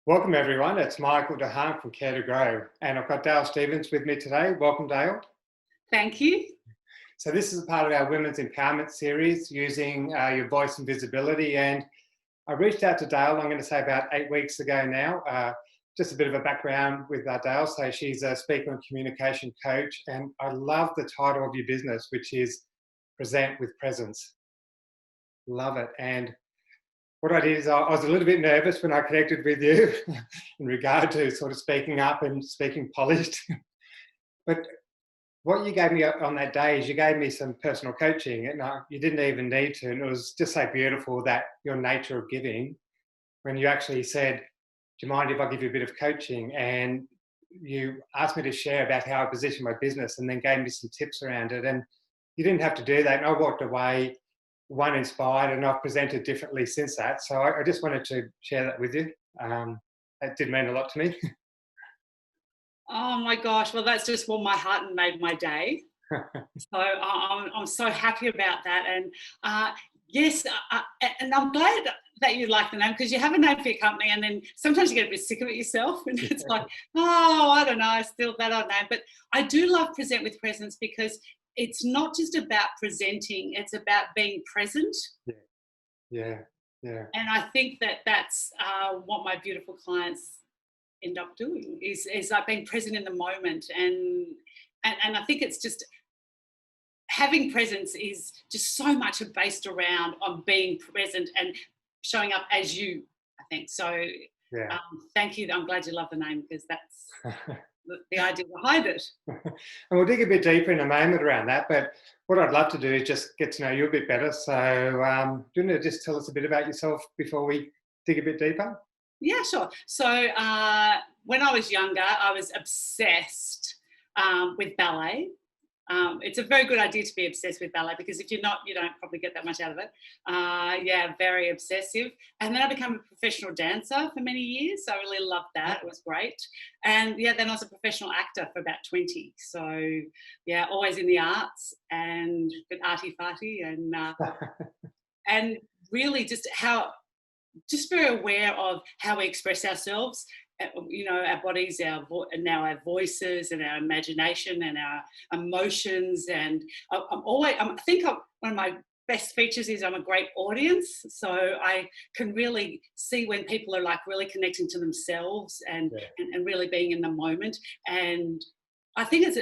Welcome everyone, it's Michael DeHaan from Care to Grow, and I've got Dale Stevens with me today. Welcome, Dale. Thank you. So this is a part of our Women's Empowerment series using your voice and visibility, and I reached out to Dale, I'm going to say about 8 weeks ago now. Just a bit of a background with Dale. So she's a speaker and communication coach, and I love the title of your business, which is Present with Presence. Love it. And what I did is I was a little bit nervous when I connected with you in regard to sort of speaking up and speaking polished. But what you gave me on that day is you gave me some personal coaching, and you didn't even need to. And it was just so beautiful that your nature of giving, when you actually said, do you mind if I give you a bit of coaching? And you asked me to share about how I position my business and then gave me some tips around it. And you didn't have to do that. And I walked away one inspired, and I've presented differently since that. So I just wanted to share that with you. It did mean a lot to me. Oh my gosh, well that's just warmed my heart and made my day. So I'm so happy about that. And yes, and I'm glad that you like the name, because you have a name for your company and then sometimes you get a bit sick of it yourself and it's like, oh, I don't know, still that old name. But I do love Present with Presence because it's not just about presenting, it's about being present. Yeah. And I think that that's what my beautiful clients end up doing is like being present in the moment. And I think it's just having presence is just so much based around on being present and showing up as you, I think. So thank you. I'm glad you love the name, because that's the idea behind it. And we'll dig a bit deeper in a moment around that, but what I'd love to do is just get to know you a bit better. So do you want to just tell us a bit about yourself before we dig a bit deeper? Yeah, sure. So when I was younger, I was obsessed with ballet. It's a very good idea to be obsessed with ballet, because if you're not, you don't probably get that much out of it. Yeah, very obsessive. And then I became a professional dancer for many years. So I really loved that. It was great. And yeah, then I was a professional actor for about 20. So yeah, always in the arts and a bit arty-farty and really just very aware of how we express ourselves, you know, our bodies, and now our voices and our imagination and our emotions. And I think one of my best features is I'm a great audience. So I can really see when people are like really connecting to themselves and really being in the moment. And I think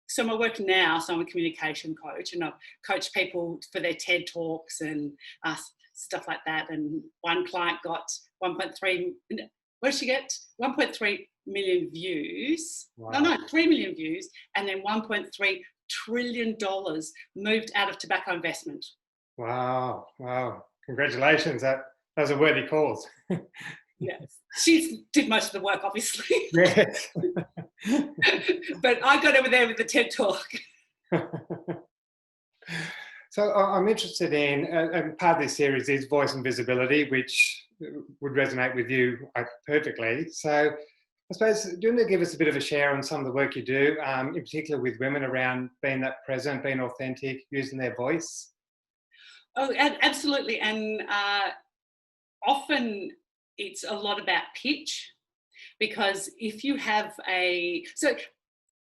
so my work now, so I'm a communication coach, and I've coached people for their TED Talks and stuff like that. And one client got 1.3, what did she get? 1.3 million views. Wow. No, 3 million views, and then $1.3 trillion moved out of tobacco investment. Wow. Congratulations. That was a worthy cause. Yes. She did most of the work, obviously. Yes. But I got over there with the TED Talk. So I'm interested in, and part of this series is voice and visibility, which would resonate with you perfectly. So I suppose, do you want to give us a bit of a share on some of the work you do, in particular with women, around being that present, being authentic, using their voice? Oh, absolutely. And often it's a lot about pitch, because if you have so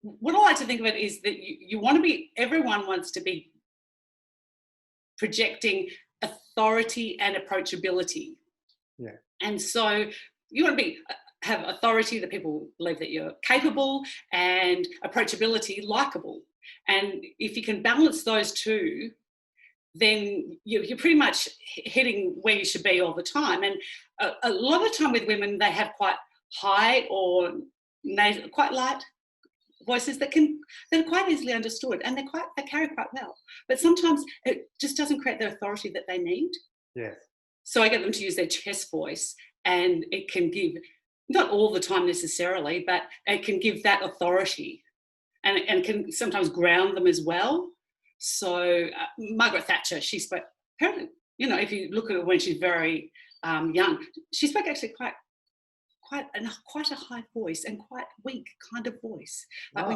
what I like to think of it is that you want to be, everyone wants to be projecting authority and approachability. Yeah. And so you want to have authority, that people believe that you're capable, and approachability, likable. And if you can balance those two, then you're pretty much hitting where you should be all the time. And a lot of the time with women, they have quite high or nasal, quite light voices they're quite easily understood, and they carry quite well. But sometimes it just doesn't create the authority that they need. Yes. So I get them to use their chest voice, and it can give, not all the time necessarily, but it can give that authority, and can sometimes ground them as well. So Margaret Thatcher, she spoke, apparently, you know, if you look at her when she's very young, she spoke actually quite a high voice, and quite weak kind of voice. Like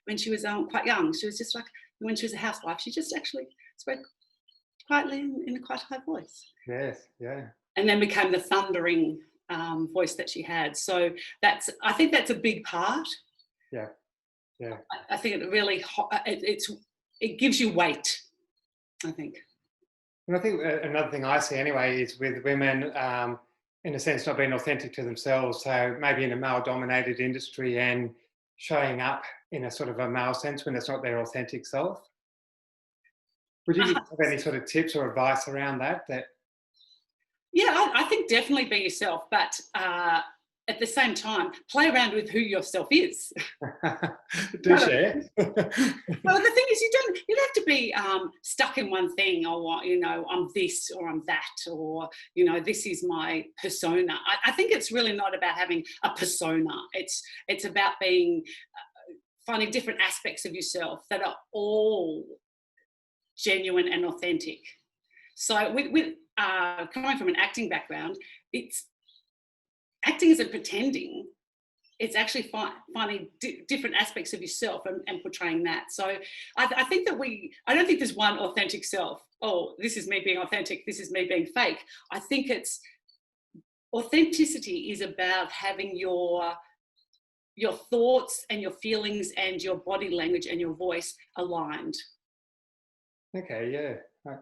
when she was quite young, she was just like, when she was a housewife, she just actually spoke quietly in a quite high voice. Yes, yeah. And then became the thundering voice that she had. So I think that's a big part. Yeah, yeah. I think it really it gives you weight, I think. And I think another thing I see anyway is with women, in a sense, not being authentic to themselves. So maybe in a male-dominated industry and showing up in a sort of a male sense when it's not their authentic self. Would you have any sort of tips or advice around that? Yeah, I think definitely be yourself, but at the same time, play around with who yourself is. Do share. Well, the thing is, you don't have to be stuck in one thing, or I'm this or I'm that, or this is my persona. I think it's really not about having a persona. It's about finding different aspects of yourself that are all genuine and authentic. So with coming from an acting background, acting isn't pretending. It's actually finding different aspects of yourself and portraying that. So I think that I don't think there's one authentic self. Oh, this is me being authentic. This is me being fake. I think authenticity is about having your thoughts and your feelings and your body language and your voice aligned. Okay, yeah.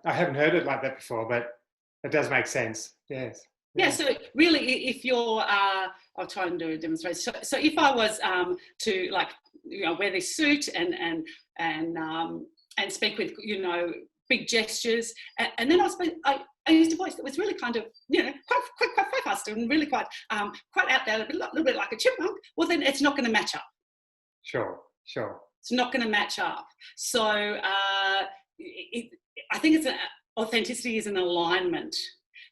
I haven't heard it like that before, but it does make sense. Yes. Yeah, so really, if you're, I'll try and do a demonstration. So if I was to wear this suit and speak with big gestures, and then I used a voice that was really kind of quite fast and really quite out there, a little bit like a chipmunk. Well, then it's not going to match up. Sure. It's not going to match up. So I think authenticity is an alignment.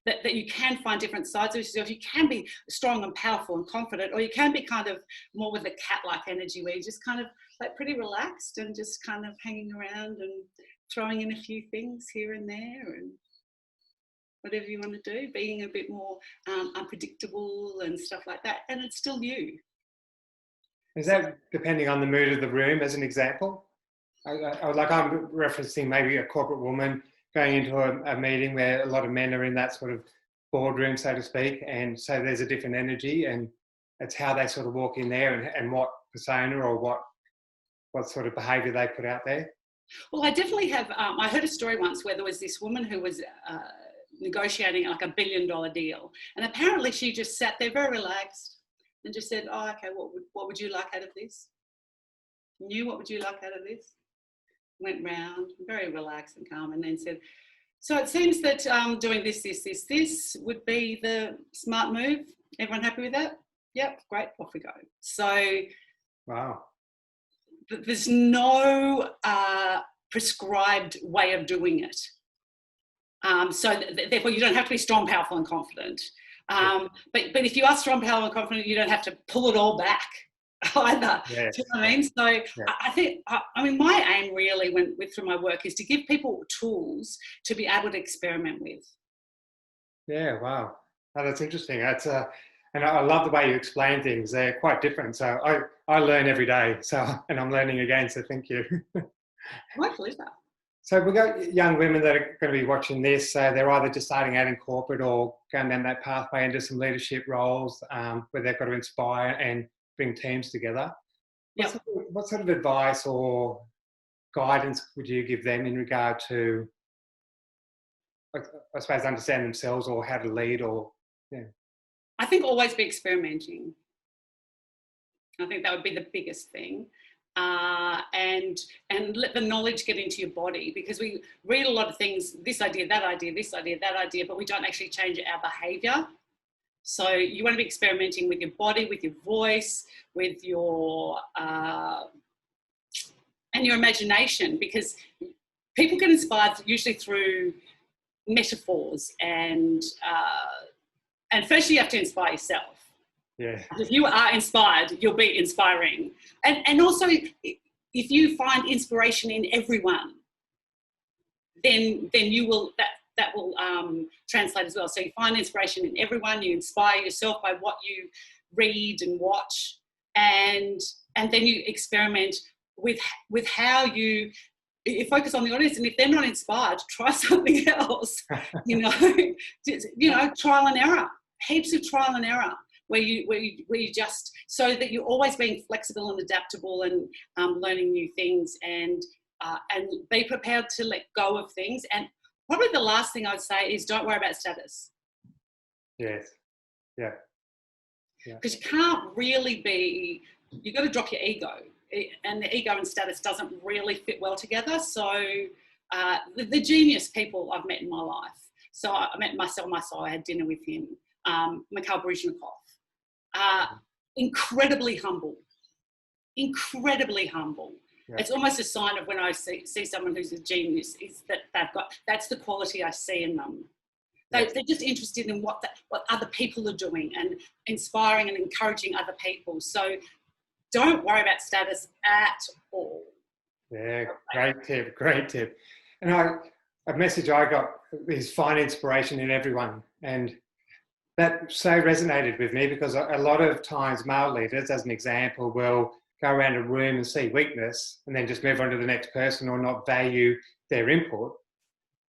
That you can find different sides of yourself. You can be strong and powerful and confident, or you can be kind of more with a cat-like energy where you're just kind of like pretty relaxed and just kind of hanging around and throwing in a few things here and there and whatever you want to do, being a bit more unpredictable and stuff like that. And it's still you. Is that depending on the mood of the room, as an example? I'm referencing maybe a corporate woman going into a meeting where a lot of men are in that sort of boardroom, so to speak, and so there's a different energy, and it's how they sort of walk in there and what persona or what sort of behaviour they put out there. Well, I definitely have. I heard a story once where there was this woman who was negotiating like $1 billion deal, and apparently she just sat there very relaxed and just said, "Oh, okay, what would you like out of this? What would you like out of this?" Went round, very relaxed and calm, and then said, "So it seems that doing this would be the smart move. Everyone happy with that? Yep, great, off we go." So, wow, there's no prescribed way of doing it. So therefore, you don't have to be strong, powerful, and confident. But if you are strong, powerful, and confident, you don't have to pull it all back either. Yes. Do you know what I mean? So yeah. I mean, my aim really through my work is to give people tools to be able to experiment with. Yeah, wow. Oh, that's interesting. And I love the way you explain things. They're quite different. So I learn every day. And I'm learning again. So thank you. My pleasure. So we've got young women that are going to be watching this. So they're either just starting out in corporate or going down that pathway into some leadership roles where they've got to inspire and bring teams together. Yep. What sort of advice or guidance would you give them in regard to, I suppose, understand themselves or how to lead or, yeah? I think always be experimenting. I think that would be the biggest thing. And let the knowledge get into your body, because we read a lot of things, this idea, that idea, this idea, that idea, but we don't actually change our behaviour. So you want to be experimenting with your body, with your voice, with your and your imagination, because people get inspired usually through metaphors, and first you have to inspire yourself. Yeah. If you are inspired, you'll be inspiring. And also, if you find inspiration in everyone, then you will, that will translate as well. So you find inspiration in everyone, you inspire yourself by what you read and watch, and then you experiment with how you focus on the audience. And if they're not inspired, try something else. Trial and error. heaps of trial and error where you just, so that you're always being flexible and adaptable and learning new things, and be prepared to let go of things. And probably the last thing I'd say is don't worry about status. Yes. Yeah. Because you can't really be, you've got to drop your ego, and the ego and status doesn't really fit well together. So the genius people I've met in my life. So I met Marcel Marceau, I had dinner with him, Mikhail Baryshnikov. Incredibly humble. Yeah. It's almost a sign of when I see someone who's a genius, is that that's the quality I see in them. They're just interested in what other people are doing and inspiring and encouraging other people. So don't worry about status at all. Yeah, great tip. And a message I got is find inspiration in everyone. And that so resonated with me, because a lot of times male leaders, as an example, will go around a room and see weakness and then just move on to the next person or not value their input.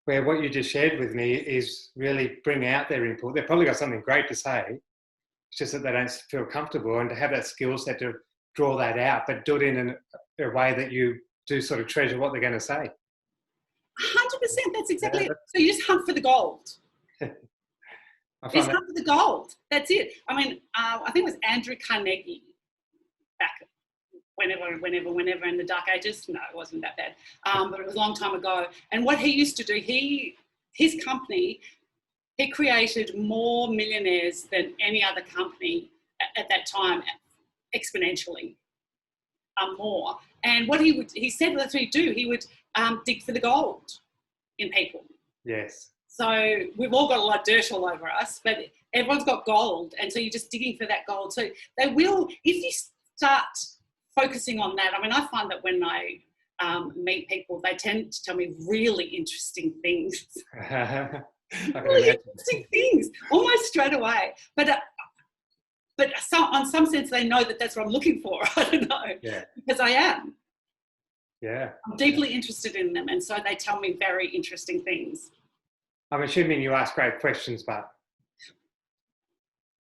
Where what you just shared with me is really bring out their input. They've probably got something great to say. It's just that they don't feel comfortable, and to have that skill set to draw that out, but do it in a way that you do sort of treasure what they're going to say. 100%, that's exactly it. So you just hunt for the gold. Just hunt for the gold. That's it. I mean, I think it was Andrew Carnegie back whenever in the dark ages. No, it wasn't that bad. But it was a long time ago. And what he used to do, his company, he created more millionaires than any other company at that time, exponentially more. And what he said that's what he'd do. He would dig for the gold in people. Yes. So we've all got a lot of dirt all over us, but everyone's got gold. And so you're just digging for that gold. So they will, if you start focusing on that, I mean, I find that when I meet people, they tend to tell me really interesting things. Really interesting things, almost straight away. But on some sense, they know that that's what I'm looking for. I don't know. Yeah. Because I am. Yeah. I'm deeply interested in them. And so they tell me very interesting things. I'm assuming you ask great questions, but...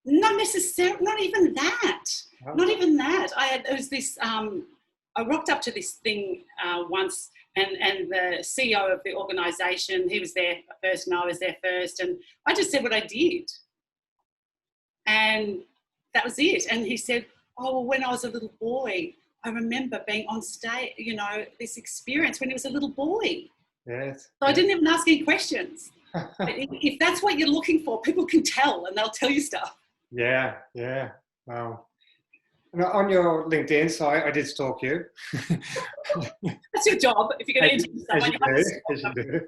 Not necessarily, not even that. Oh. Not even that. I rocked up to this thing once, and the CEO of the organisation, he was there first and I was there first, and I just said what I did. And that was it. And he said, oh, well, when I was a little boy, I remember being on stage, this experience when he was a little boy. Yes. So I didn't even ask any questions. If that's what you're looking for, people can tell, and they'll tell you stuff. Yeah. Wow. On your LinkedIn site, I did stalk you. That's your job. If you're going to interview someone, as you do.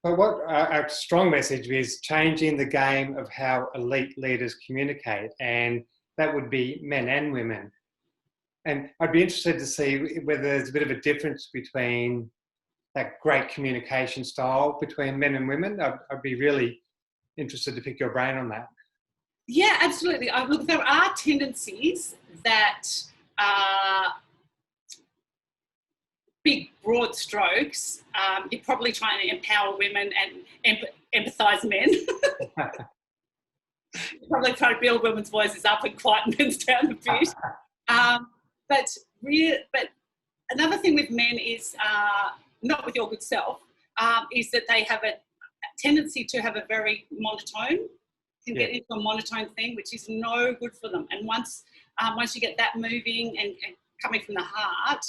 But what a strong message is changing the game of how elite leaders communicate, and that would be men and women. And I'd be interested to see whether there's a bit of a difference between that great communication style between men and women. I'd be really interested to pick your brain on that. Yeah, absolutely. Look, there are tendencies that are big, broad strokes. You're probably trying to empower women and empathise men. You're probably trying to build women's voices up and quieten men's down a bit. But another thing with men is, not with your good self, is that they have a tendency to have a very monotone, can get into a monotone thing, which is no good for them. And once you get that moving and coming from the heart,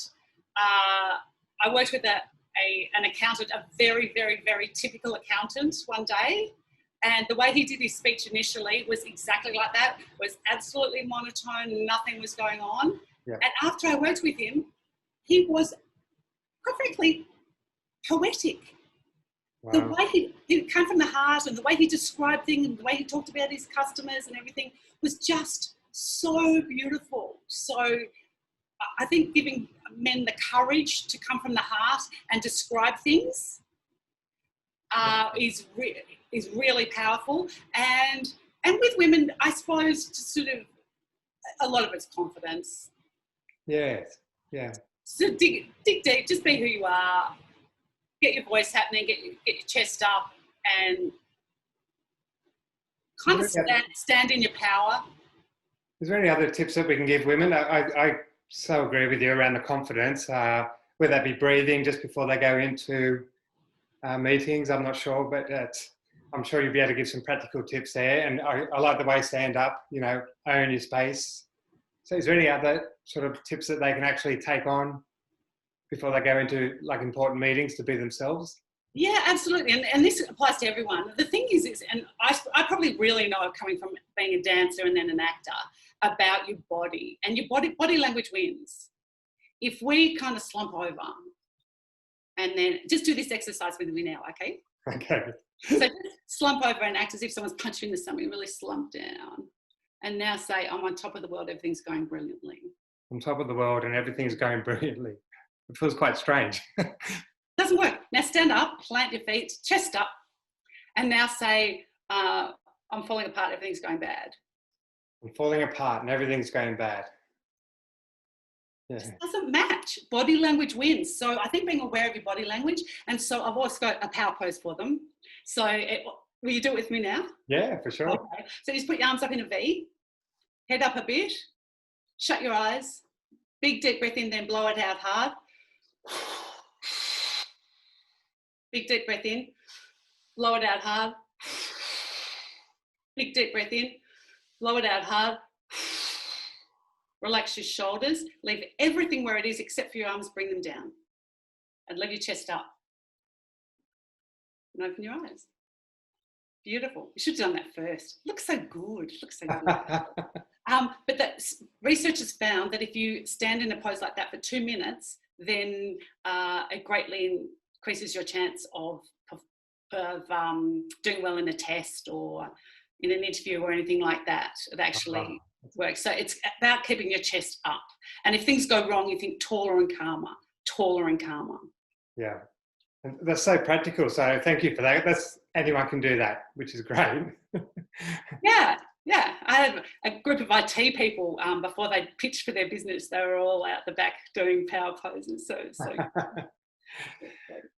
I worked with an accountant, a very, very, very typical accountant one day. And the way he did his speech initially was exactly like that, was absolutely monotone, nothing was going on. Yeah. And after I worked with him, he was, quite frankly, poetic. Wow. The way he came from the heart, and the way he described things, and the way he talked about his customers and everything was just so beautiful. So I think giving men the courage to come from the heart and describe things is really powerful. And with women, I suppose, just sort of a lot of it's confidence. Yes. Yeah. So dig deep, just be who you are, get your voice happening, get your chest up, and kind of stand in your power. Is there any other tips that we can give women? I so agree with you around the confidence, whether that be breathing just before they go into meetings, I'm not sure, but I'm sure you'll be able to give some practical tips there. And I like the way stand up, you know, own your space. So is there any other sort of tips that they can actually take on before they go into like important meetings to be themselves? Yeah, absolutely. And this applies to everyone. The thing is and I probably really know, coming from being a dancer and then an actor, about your body, and your body language wins. If we kind of slump over, and then just do this exercise with me now, okay? Okay. So just slump over and act as if someone's punched you in the stomach, really slump down. And now say, I'm on top of the world, everything's going brilliantly. On top of the world and everything's going brilliantly. It feels quite strange. Doesn't work. Now stand up, plant your feet, chest up, and now say, I'm falling apart, everything's going bad. I'm falling apart and everything's going bad. Yeah. It doesn't match. Body language wins. So I think being aware of your body language, and so I've also got a power pose for them. So will you do it with me now? Yeah, for sure. Okay. So just put your arms up in a V, head up a bit, shut your eyes, big deep breath in, then blow it out hard. Big deep breath in, blow it out hard. Big deep breath in, blow it out hard. Relax your shoulders, leave everything where it is except for your arms, bring them down. And let your chest up. And open your eyes. Beautiful. You should have done that first. Looks so good. Looks so good. But research has found that if you stand in a pose like that for 2 minutes, then it greatly increases your chance of doing well in a test or in an interview or anything like that. It actually works. So it's about keeping your chest up. And if things go wrong, you think taller and calmer, taller and calmer. Yeah. And that's so practical. So thank you for that. Anyone can do that, which is great. Yeah. I had a group of IT people before they pitched for their business. They were all out the back doing power poses. So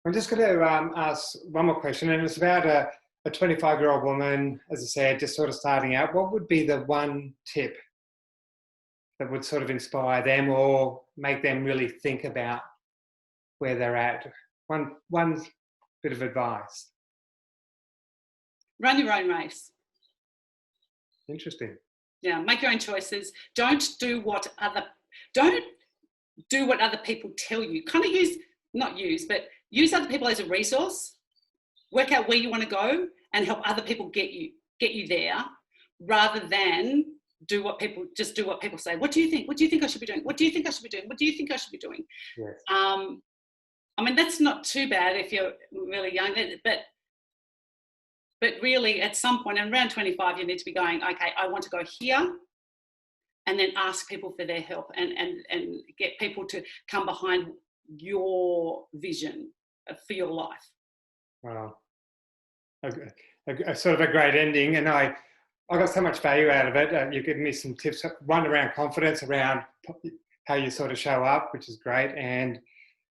I'm just going to ask one more question, and it's about a 25-year-old woman, as I said, just sort of starting out. What would be the one tip that would sort of inspire them or make them really think about where they're at? One bit of advice. Run your own race. Interesting. Yeah, make your own choices. Don't do what other people tell you. Kind of use other people as a resource. Work out where you want to go and help other people get you there, rather than do what people say. What do you think? What do you think I should be doing? What do you think I should be doing? What do you think I should be doing? Yes. I mean, that's not too bad if you're really young, but really at some point, and around 25, you need to be going, okay, I want to go here, and then ask people for their help and get people to come behind your vision for your life. Wow. A sort of a great ending, and I got so much value out of it. You've given me some tips, one around confidence, around how you sort of show up, which is great, and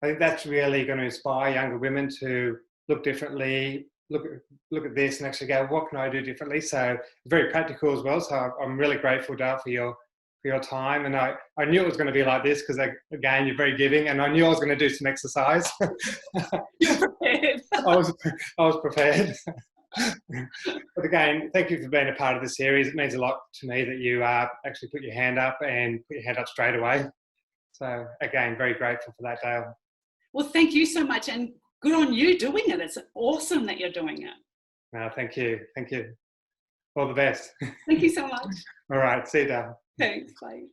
I think that's really going to inspire younger women to look differently, look at this and actually go, what can I do differently? So very practical as well. So I'm really grateful, Dale, for your time. And I knew it was going to be like this because, again, you're very giving, and I knew I was going to do some exercise. You're prepared. I was prepared. But again, thank you for being a part of the series. It means a lot to me that you actually put your hand up straight away. So again, very grateful for that, Dale. Well, thank you so much, and good on you doing it. It's awesome that you're doing it. No, thank you. All the best. Thank you so much. All right, see you, Dale. Thanks, bye.